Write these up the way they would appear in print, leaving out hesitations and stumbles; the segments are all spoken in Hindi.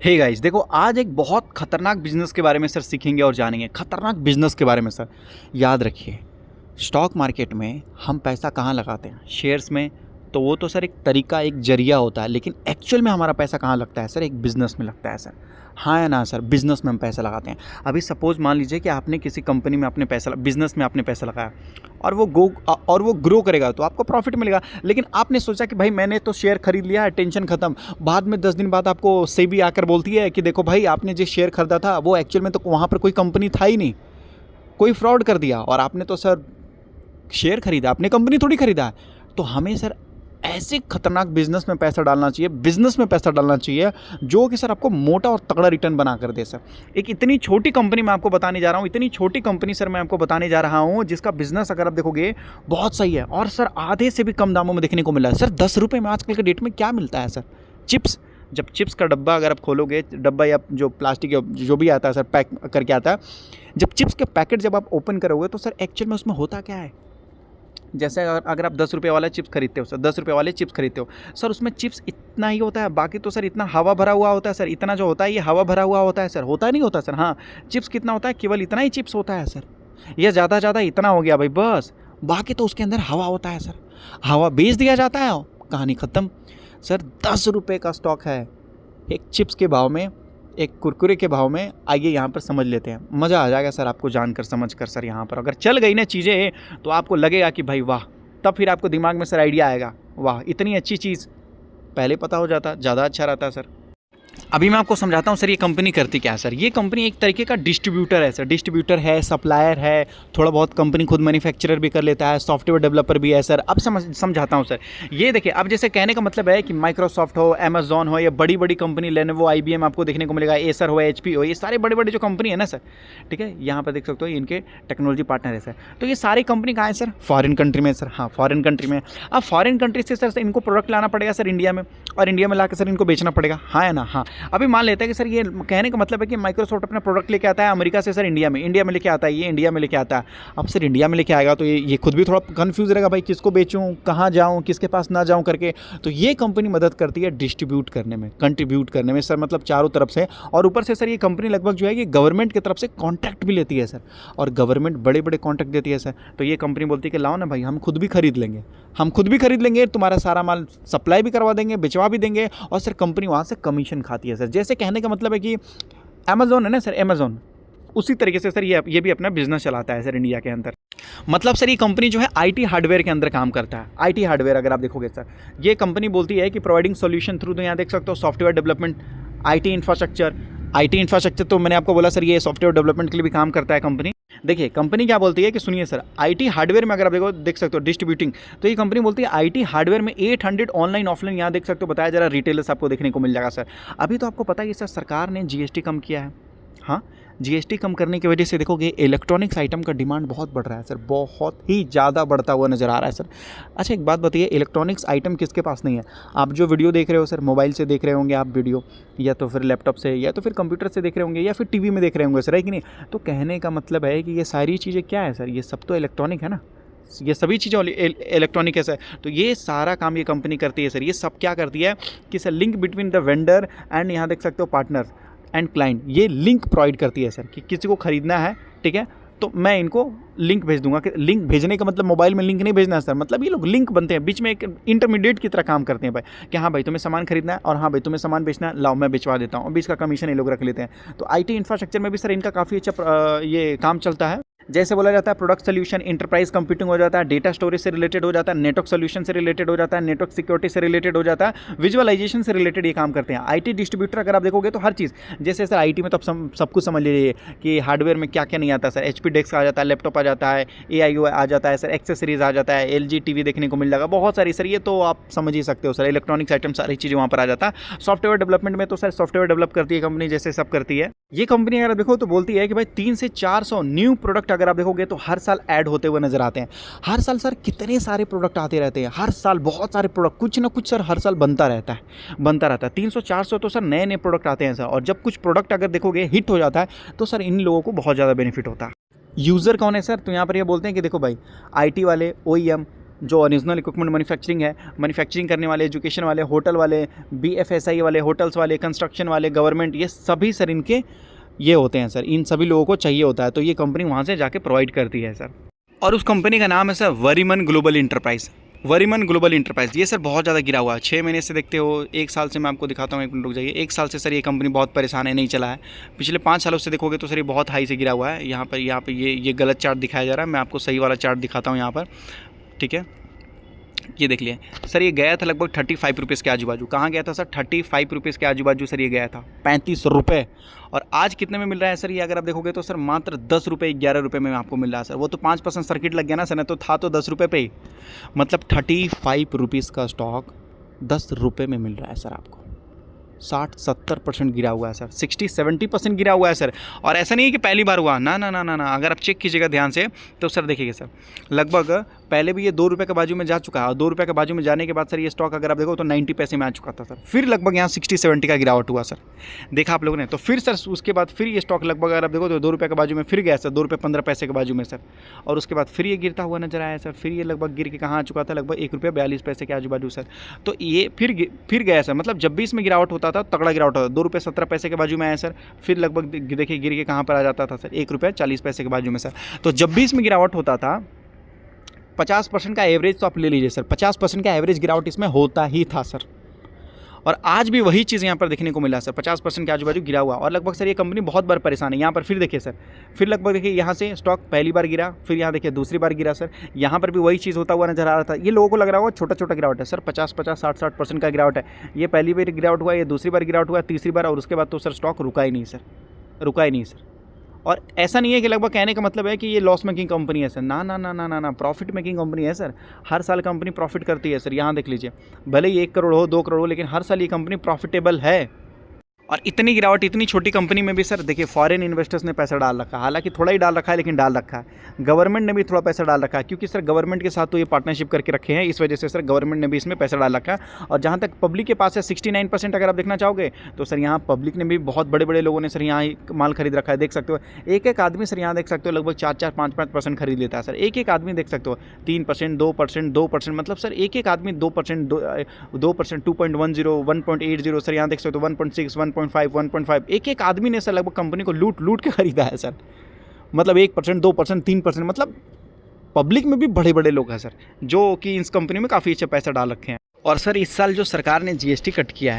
हे गाइस, देखो आज एक बहुत खतरनाक बिजनेस के बारे में सर सीखेंगे और जानेंगे। खतरनाक बिजनेस के बारे में सर। याद रखिए, स्टॉक मार्केट में हम पैसा कहाँ लगाते हैं? शेयर्स में। तो वो तो सर एक तरीका, एक जरिया होता है, लेकिन एक्चुअल में हमारा पैसा कहाँ लगता है सर? एक बिज़नेस में लगता है सर। हाँ या ना सर? बिज़नेस में हम पैसा लगाते हैं। अभी सपोज़ मान लीजिए कि आपने किसी कंपनी में अपने पैसा, बिज़नेस में आपने पैसा लगाया और वो ग्रो करेगा तो आपको प्रॉफिट मिलेगा। लेकिन आपने सोचा कि भाई मैंने तो शेयर खरीद लिया है, टेंशन खत्म। बाद में 10 दिन बाद आपको सेबी आकर बोलती है कि देखो भाई, आपने जो शेयर खरीदा था वो एक्चुअल में तो वहाँ पर कोई कंपनी था ही नहीं, कोई फ्रॉड कर दिया और आपने तो सर शेयर खरीदा, आपने कंपनी थोड़ी खरीदा है। तो हमें सर ऐसे खतरनाक बिजनेस में पैसा डालना चाहिए, बिजनेस में पैसा डालना चाहिए जो कि सर आपको मोटा और तगड़ा रिटर्न बना कर दे सर। एक इतनी छोटी कंपनी मैं आपको बताने जा रहा हूँ, इतनी छोटी कंपनी सर मैं आपको बताने जा रहा हूँ जिसका बिजनेस अगर आप देखोगे बहुत सही है और सर आधे से भी कम दामों में देखने को मिला है सर। 10 रुपये में आजकल के डेट में क्या मिलता है सर? चिप्स। जब चिप्स का डब्बा अगर आप खोलोगे, डब्बा या जो प्लास्टिक जो भी आता है सर, पैक करके आता है, जब चिप्स के पैकेट जब आप ओपन करोगे तो सर एक्चुअल में उसमें होता क्या है? जैसे अगर आप 10 रुपये वाला चिप्स खरीदते हो सर, 10 रुपये वाले चिप्स खरीदते हो सर, उसमें चिप्स इतना ही होता है, बाकी तो सर इतना हवा भरा हुआ होता है सर। इतना जो होता है ये हवा भरा हुआ होता है सर, होता नहीं होता सर? हाँ, चिप्स कितना होता है? केवल इतना ही चिप्स होता है सर। ये ज़्यादा ज़्यादा इतना हो गया भाई बस, बाकी तो उसके अंदर हवा होता है सर। हवा बेच दिया जाता है, कहानी ख़त्म सर। 10 रुपये का स्टॉक है एक चिप्स के भाव में, एक कुरकुरे के भाव में। आइए यहाँ पर समझ लेते हैं, मज़ा आ जाएगा सर आपको जानकर समझ कर सर। यहाँ पर अगर चल गई ना चीज़ें तो आपको लगेगा कि भाई वाह, तब फिर आपको दिमाग में सर आइडिया आएगा, वाह इतनी अच्छी चीज़ पहले पता हो जाता ज़्यादा अच्छा रहता सर। अभी मैं आपको समझाता हूँ सर ये कंपनी करती क्या है सर। ये कंपनी एक तरीके का डिस्ट्रीब्यूटर है सर। डिस्ट्रीब्यूटर है, सप्लायर है, थोड़ा बहुत कंपनी खुद मैन्युफैक्चरर भी कर लेता है, सॉफ्टवेयर डेवलपर भी है सर। अब समझाता हूँ सर। ये देखिए, अब जैसे कहने का मतलब है कि माइक्रोसॉफ्ट हो, अमेजॉन हो, या बड़ी बड़ी कंपनी लेनोवो, IBM आपको देखने को मिलेगा, एसर हो, HP हो, ये सारे बड़े बड़े जो कंपनी है ना सर, ठीक है, यहाँ पर देख सकते हो इनके टेक्नोलॉजी पार्टनर है सर। तो ये सारी कंपनी कहाँ है सर? फॉरेन कंट्री में सर। हाँ, फॉरेन कंट्री में। अब फॉरेन कंट्री से सर इनको प्रोडक्ट लाना पड़ेगा सर इंडिया में, और इंडिया में ला सर इनको बेचना पड़ेगा। हाँ या ना? हाँ। अभी मान लेते हैं कि सर ये कहने का मतलब है कि माइक्रोसॉफ्ट अपना प्रोडक्ट लेके आता है अमेरिका से सर इंडिया में, इंडिया में लेके आता है, ये इंडिया में लेके आता है। अब सर इंडिया में लेके आएगा तो ये खुद भी थोड़ा कंफ्यूज रहेगा, भाई किसको बेचूं, कहाँ जाऊं, किसके पास ना जाऊं करके। तो ये कंपनी मदद करती है डिस्ट्रीब्यूट करने में, कंट्रीब्यूट करने में सर, मतलब चारों तरफ से। और ऊपर से सर ये कंपनी लगभग जो है कि गवर्नमेंट की तरफ से कॉन्ट्रैक्ट भी लेती है सर, और गवर्नमेंट बड़े बड़े कॉन्ट्रैक्ट देती है सर। तो ये कंपनी बोलती है कि लाओ ना भाई, हम खुद भी खरीद लेंगे, हम खुद भी खरीद लेंगे, तुम्हारा सारा माल सप्लाई भी करवा देंगे, भिजवा भी देंगे, और सर कंपनी वहाँ से कमीशन खाती है सर। जैसे कहने का मतलब है कि अमेजोन है ना सर, अमेजोन, उसी तरीके से सर ये भी अपना बिजनेस चलाता है सर इंडिया के अंदर। मतलब सर ये कंपनी जो है IT हार्डवेयर के अंदर काम करता है। IT हार्डवेयर अगर आप देखोगे सर, ये कंपनी बोलती है कि प्रोवाइडिंग सॉल्यूशन थ्रू, तो यहाँ देख सकते हो सॉफ्टवेयर डेवलपमेंट, IT इंफ्रास्ट्रक्चर। तो मैंने आपको बोला सर ये सॉफ्टवेयर डेवलपमेंट के लिए भी काम करता है कंपनी। देखिए कंपनी क्या बोलती है कि सुनिए सर, IT हार्डवेयर में अगर आप देख सकते हो डिस्ट्रीब्यूटिंग, तो ये कंपनी बोलती है IT हार्डवेयर में 800 ऑनलाइन ऑफलाइन, यहाँ देख सकते हो बताया जा रहा, रिटेलर्स आपको देखने को मिल जाएगा सर। अभी तो आपको पता है कि सर सरकार ने GST कम किया है। हाँ, GST कम करने की वजह से देखोगे इलेक्ट्रॉनिक्स आइटम का डिमांड बहुत बढ़ रहा है सर, बहुत ही ज़्यादा बढ़ता हुआ नज़र आ रहा है सर। अच्छा एक बात बताइए, इलेक्ट्रॉनिक्स आइटम किसके पास नहीं है? आप जो वीडियो देख रहे हो सर, मोबाइल से देख रहे होंगे आप वीडियो, या तो फिर लैपटॉप से, या तो फिर कंप्यूटर से देख रहे होंगे, या फिर TV में देख रहे होंगे सर, है कि नहीं? तो कहने का मतलब है कि ये सारी चीज़ें क्या है सर? ये सब तो इलेक्ट्रॉनिक है ना, ये सभी चीज़ें इलेक्ट्रॉनिक है सर। तो ये सारा काम ये कंपनी करती है सर। ये सब क्या करती है कि sir link between the vendor and, यहाँ देख सकते हो पार्टनर एंड क्लाइंट, ये लिंक प्रोवाइड करती है सर कि किसी को खरीदना है, ठीक है, तो मैं इनको लिंक भेज दूंगा। कि लिंक भेजने का मतलब मोबाइल में लिंक नहीं भेजना है सर, मतलब ये लोग लिंक बनते हैं, बीच में एक इंटरमीडिएट की तरह काम करते हैं भाई, कि हाँ भाई तुम्हें सामान खरीदना है, और हाँ भाई तुम्हें सामान बेचना है, लाओ मैं बेचवा देता हूँ, और बीच का कमीशन ये लोग रख लेते हैं। तो IT इंफ्रास्ट्रक्चर में भी सर इनका काफ़ी अच्छा ये काम चलता है। जैसे बोला जाता है प्रोडक्ट सोल्यूशन, इंटरप्राइज कंप्यूटिंग हो जाता है, डेटा स्टोरेज से रिलेटेड हो जाता है, नेटवर्क सोल्यूशन से रिलेटेड हो जाता है, नेटवर्क सिक्योरिटी से रिलेटेड हो जाता है, विजुअलाइजेशन से रिलेटेड ये काम करते हैं। IT डिस्ट्रीब्यूटर अगर आप देखोगे तो हर चीज़, जैसे सर IT में तो आप सब कुछ समझ लीजिए कि हार्डवेयर में क्या क्या नहीं आता सर। HP डेस्क आ जाता है, लैपटॉप आ जाता है, AIO आ जाता है सर, एक्सेसरीज आ जाता है, LG TV देखने को मिल जाएगा, बहुत सारी सर, ये तो आप समझ ही सकते हो सर, इलेक्ट्रॉनिक्स आइटम सारी चीज़ें वहाँ पर आ जाता है। सॉफ्टवेयर डेवलपमेंट में तो सर सॉफ्टवेयर डेवलप करती है कंपनी, जैसे सब करती है ये कंपनी। अगर देखो तो बोलती है कि भाई 300 से 400 न्यू प्रोडक्ट अगर आप देखोगे तो हर साल ऐड होते हुए नजर आते हैं। हर साल सर कितने सारे प्रोडक्ट आते रहते हैं, हर साल बहुत सारे प्रोडक्ट, कुछ ना कुछ सर हर साल बनता रहता है। 300-400 तो सर नए नए प्रोडक्ट आते हैं सर। और जब कुछ प्रोडक्ट अगर देखोगे हिट हो जाता है तो सर इन लोगों को बहुत ज़्यादा बेनिफिट होता है। यूज़र कौन है सर? तो यहाँ पर ये बोलते हैं कि देखो भाई IT वाले, OEM, जो ओरिजिनल इक्विपमेंट मैन्युफैक्चरिंग है, मैन्युफैक्चरिंग करने वाले, एजुकेशन वाले, होटल वाले, BFSI वाले, होटल्स वाले, कंस्ट्रक्शन वाले, गवर्नमेंट, ये सभी सर इनके ये होते हैं सर, इन सभी लोगों को चाहिए होता है, तो ये कंपनी वहाँ से जाके प्रोवाइड करती है सर। और उस कंपनी का नाम है sir Variman global enterprise. Variman global enterprise, ये सर बहुत ज़्यादा गिरा हुआ है। 6 महीने से देखते हो, 1 साल से मैं आपको दिखाता हूँ, 1 मिनट रुक जाइए। 1 साल से सर ये कंपनी बहुत परेशान है, नहीं चला है। पिछले 5 सालों से देखोगे तो सर ये बहुत हाई से गिरा हुआ है। यहाँ पर ये गलत चार्ट दिखाया जा रहा है, मैं आपको सही वाला चार्ट दिखाता हूँ यहाँ पर, ठीक है। ये देख लिए सर, ये गया था लगभग 35 रुपीज़ के आजू बाजू। कहाँ गया था सर? 35 रुपीज़ के आजू बाजू सर ये गया था, 35 रुपये। और आज कितने में मिल रहा है सर ये? अगर आप देखोगे तो सर मात्र 10 रुपये, 11 रुपये में आपको मिल रहा है सर। वो तो 5% सर्किट लग गया ना सर, नहीं तो था तो 10 रुपये पे ही। मतलब 35 रुपीज़ का स्टॉक 10 रुपये में मिल रहा है सर आपको। 60-70% गिरा हुआ है सर, 60-70% गिरा हुआ है सर। और ऐसा नहीं है कि पहली बार हुआ, ना ना ना ना ना। अगर आप चेक कीजिएगा ध्यान से तो सर देखिएगा सर, लगभग पहले भी ये 2 रुपये के बाजू में जा चुका है, और 2 रुपये के बाजू में जाने के बाद सर ये स्टॉक अगर आप देखो तो 90 पैसे में आ चुका था सर। फिर लगभग यहाँ 60-70 का गिरावट हुआ सर, देखा आप लोगों ने। तो फिर सर उसके बाद फिर ये स्टॉक लगभग अगर आप देखो तो 2 रुपये के बाजू में फिर गया सर, 2 रुपये 15 पैसे के बाजू में सर। और उसके बाद फिर ये गिरता हुआ नजर आया सर। फिर ये लगभग गिर के कहाँ आ चुका था? लगभग 1 रुपये 42 पैसे के आजू बाजू सर। तो ये फिर गया सर। मतलब जब भी इसमें गिरावट होता था, तगड़ा गिरावट होता था, 2 रुपये 17 पैसे के बाजू में आया सर। फिर लगभग देखिए गिर के कहाँ पर आ जाता था सर? 1 रुपये 40 पैसे के बाजू में सर। तो जब भी इसमें गिरावट होता था, 50% का एवरेज तो आप ले लीजिए सर, 50% का एवरेज गिरावट इसमें होता ही था सर। और आज भी वही चीज़ यहाँ पर देखने को मिला सर, 50% के आजू बाजू गिरा हुआ। और लगभग सर ये कंपनी बहुत बार परेशान है। यहाँ पर फिर देखिए सर, फिर लगभग देखिए यहाँ से स्टॉक पहली बार गिरा, फिर यहाँ देखिए दूसरी बार गिरा सर। यहाँ पर भी वही चीज़ होता हुआ नजर आ रहा था। ये लोगों को लग रहा होगा छोटा छोटा गिरावट है सर, 50-50, 60-60% का गिरावट है। ये पहली बार गिरावट हुआ, ये दूसरी बार गिरावट हुआ, तीसरी बार, और उसके बाद तो सर स्टॉक रुका ही नहीं सर, रुका ही नहीं सर। और ऐसा नहीं है कि लगभग कहने का मतलब है कि ये लॉस मेकिंग कंपनी है सर, ना ना ना ना ना ना, प्रॉफिट मेकिंग कंपनी है सर। हर साल कंपनी प्रॉफिट करती है सर। यहाँ देख लीजिए, भले ही 1 करोड़ हो, 2 करोड़ हो, लेकिन हर साल ये कंपनी प्रॉफिटेबल है। और इतनी गिरावट, इतनी छोटी कंपनी में भी सर देखिए फॉरेन इन्वेस्टर्स ने पैसा डाल रखा है। हालांकि थोड़ा ही डाल रखा है, लेकिन डाल रखा है। गवर्नमेंट ने भी थोड़ा पैसा डाल रखा है, क्योंकि सर गवर्नमेंट के साथ तो ये पार्टनरशिप करके रखे हैं, इस वजह से सर गवर्नमेंट ने भी इसमें पैसा डाल रखा है। और जहाँ तक पब्लिक के पास है 69%, अगर आप देखना चाहोगे तो सर यहाँ पब्लिक ने भी, बहुत बड़े बड़े लोगों ने सर यहाँ माल खरीद रखा है। देख सकते हो एक एक आदमी सर, यहाँ देख सकते हो लगभग 4-4, 5-5% खरीद लेता है सर। एक एक आदमी देख सकते हो 3%, 2%, 2%, मतलब सर एक एक आदमी 2%, 2%, 2.10, 1.80 सर, यहाँ देख सकते हो 1.6, 1.5, 1.5, एक एक आदमी ने सर लगभग कंपनी को लूट के खरीदा है सर। मतलब 1%, 2%, 3%, मतलब पब्लिक में भी बड़े बड़े लोग हैं सर, जो कि इस कंपनी में काफ़ी अच्छा पैसा डाल रखे हैं। और सर इस साल जो सरकार ने जीएसटी कट किया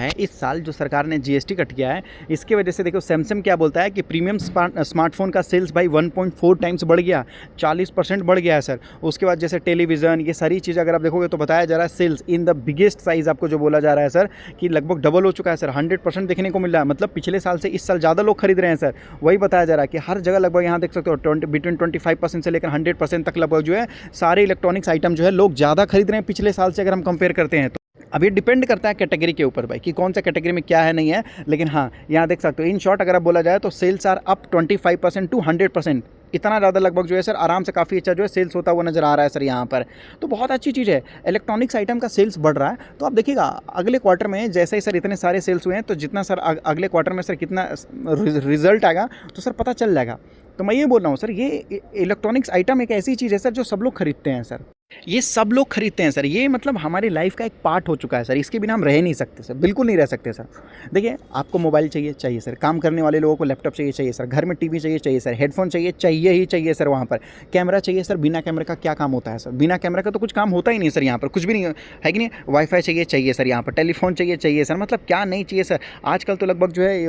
है, इसके वजह से देखो सैमसंग क्या बोलता है कि प्रीमियम स्मार्टफोन का सेल्स भाई 1.4 टाइम्स बढ़ गया, 40% बढ़ गया है सर। उसके बाद जैसे टेलीविज़न, ये सारी चीज़ अगर आप देखोगे तो बताया जा रहा है sales in the biggest size, आपको जो बोला जा रहा है सर कि लगभग डबल हो चुका है सर, 100% देखने को मिल रहा है। मतलब पिछले साल से इस साल ज़्यादा लोग खरीद रहे हैं सर। वही बताया जा रहा है कि हर जगह लगभग यहाँ देख सकते हो बिटवीन 25% से लेकर 100% तक लगभग जो है सारे इलेक्ट्रॉनिक्स आइटम जो है लोग ज़्यादा खरीद रहे हैं पिछले साल से, अगर हम कंपेयर करते हैं। अब ये डिपेंड करता है कैटेगरी के ऊपर भाई, कि कौन सा कैटेगरी में क्या है नहीं है। लेकिन हाँ, यहाँ देख सकते हो इन शॉर्ट अगर आप बोला जाए तो सेल्स आर अप 25% टू 100%, इतना ज़्यादा लगभग जो है सर आराम से काफ़ी अच्छा जो है सेल्स होता हुआ नज़र आ रहा है सर यहाँ पर। तो बहुत अच्छी चीज़ है, इलेक्ट्रॉनिक्स आइटम का सेल्स बढ़ रहा है। तो आप देखिएगा अगले क्वार्टर में जैसे ही सर इतने सारे सेल्स हुए हैं, तो जितना सर अगले क्वार्टर में सर कितना रिजल्ट आएगा तो सर पता चल जाएगा। तो मैं ये बोल रहा हूँ सर, ये इलेक्ट्रॉनिक्स आइटम एक ऐसी चीज़ है सर जो सब लोग खरीदते हैं सर, ये सब लोग खरीदते हैं सर। ये मतलब हमारी लाइफ का एक पार्ट हो चुका है सर, इसके बिना हम रह नहीं सकते सर, बिल्कुल नहीं रह सकते सर। देखिए आपको मोबाइल चाहिए सर, काम करने वाले लोगों को लैपटॉप चाहिए सर, घर में टीवी चाहिए सर, हेडफोन चाहिए ही चाहिए सर, वहाँ पर कैमरा चाहिए सर। बिना कैमरे का क्या काम होता है सर? बिना कैमरा का तो कुछ काम होता ही नहीं सर, यहाँ पर कुछ भी नहीं है कि नहीं। वाईफाई चाहिए सर, यहाँ पर टेलीफोन चाहिए सर, मतलब क्या नहीं चाहिए सर। आजकल तो लगभग जो है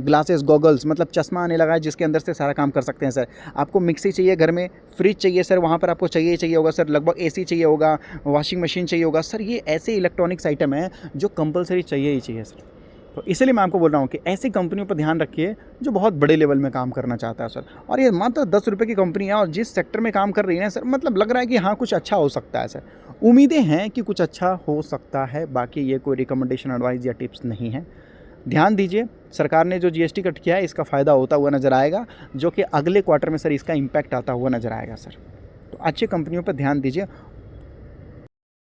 ग्लासेस, गॉगल्स, मतलब चश्मा आने लगा है जिसके अंदर से सारा काम कर सकते हैं सर। आपको मिक्सी चाहिए घर में, फ्रिज चाहिए सर, वहाँ पर आपको चाहिए होगा सर, लगभग एसी चाहिए होगा, वॉशिंग मशीन चाहिए होगा सर। ये ऐसे इलेक्ट्रॉनिक्स आइटम है जो कंपलसरी चाहिए ही चाहिए सर। तो इसलिए मैं आपको बोल रहा हूँ कि ऐसी कंपनियों पर ध्यान रखिए जो बहुत बड़े लेवल में काम करना चाहता है सर। और ये मात्र 10 रुपये की कंपनी है, और जिस सेक्टर में काम कर रही है सर, मतलब लग रहा है कि हाँ कुछ अच्छा हो सकता है सर। उम्मीदें हैं कि कुछ अच्छा हो सकता है, बाकी ये कोई रिकमेंडेशन, एडवाइस या टिप्स नहीं है। ध्यान दीजिए, सरकार ने जो जीएसटी कट किया है इसका फ़ायदा होता हुआ नज़र आएगा, जो कि अगले क्वार्टर में सर इसका इम्पैक्ट आता हुआ नज़र आएगा सर। तो अच्छी कंपनियों पर ध्यान दीजिए